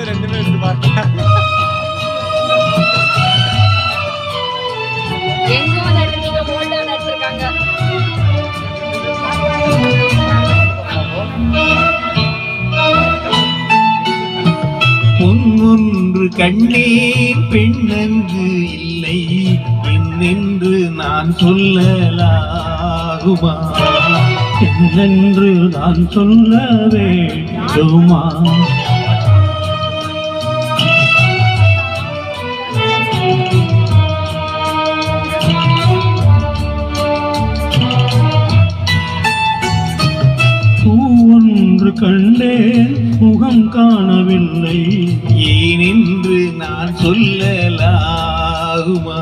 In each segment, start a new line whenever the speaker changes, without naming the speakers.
ரெண்டுமே எடுத்து பார்த்தேன்.
பொன்னொன்று கண்டேன் பெண்ணென்று இல்லை என்னென்று நான் சொல்லலாகுமா? என்னென்று நான் சொல்ல வேண்டுமா? பூவொன்று கண்டேன் முகம் காணவில்லை ஏனென்று நான் சொல்லலாகுமா?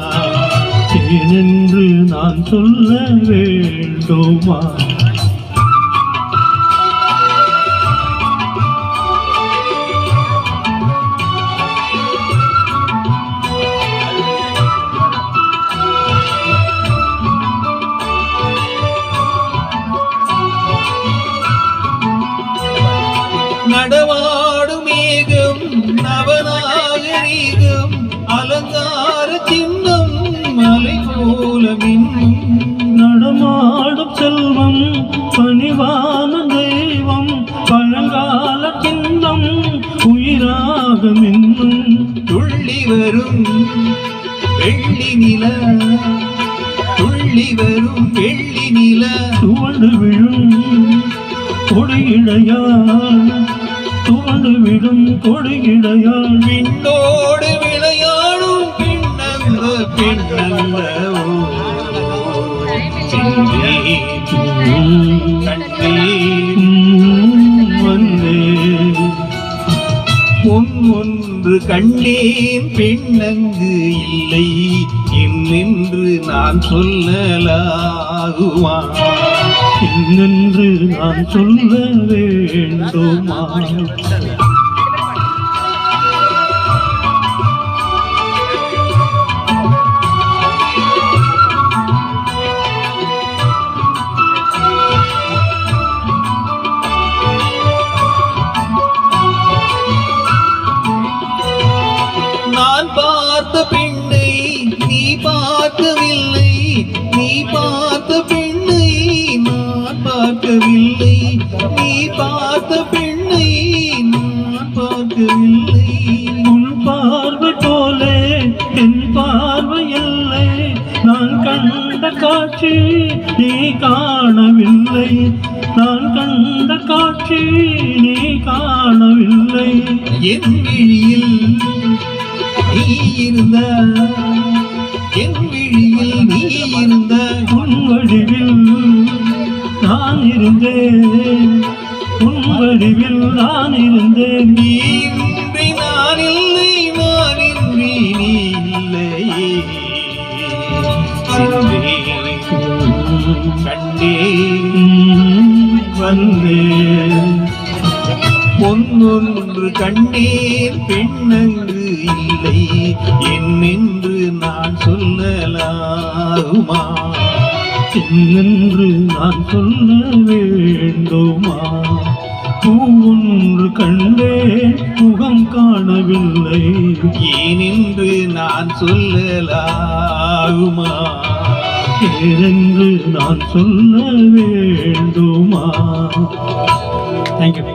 ஏனென்று நான் சொல்ல வேண்டுமா? நடவாடு மேகம் நவநாகரீகம் அலங்கார சின்னம் மலை போல மின்னும் நடமாடும் செல்வம் பணிவான தெய்வம் பழங்கால சின்னம் உயிராக மின்னும் துள்ளி வரும் வெள்ளி நில துள்ளி வரும் வெள்ளி நில துவண்டு விழும் கொடியிடையால் துவண்டு விடும் கொடியிடையால் விண்ணோடு விளையாடும் பின்னல்ல பின்னல்ல வந்தே பொன்னொன்று கண்டேன் பெண்ணங்கு இல்லை என்னென்று நான் சொல்லலாகுமா? என்னென்று நான் சொல்ல வேண்டுமா? நான் பார்த்த பெண்ணை நீ பார்க்கவில்லை, நீ பார்த்த பெண்ணை நான் பார்க்கவில்லை, நீ பார்த்த பெண்ணை நான் பார்க்கவில்லை. உன் பார்வை போலே என் பார்வை இல்லை, நான் கண்ட காட்சி நீ காணவில்லை, நான் கண்ட காட்சி நீ காணவில்லை. என் விழியில் நீ இருந்த என் விழியில் நீ இருந்த உன் வடிவில் நான் இருந்தேன், உன் வடிவில் நான் இருந்தேன். நீ இன்றி நான் இல்லை, நான் இன்றி நீ இல்லையே. கண்டேன் வந்தேன் பொன்னொன்று கண்டேன் பெண்ணங்கு இல்லை என்னென்று நான் சொல்லலாகுமா? என்னென்று நான் சொல்ல வேண்டுமா? பூவொன்று கண்டேன் முகம் காணவில்லை ஏனென்று நான் சொல்லலாகுமா? ஏனென்று நான் சொல்ல வேண்டுமா? தேங்க்யூ.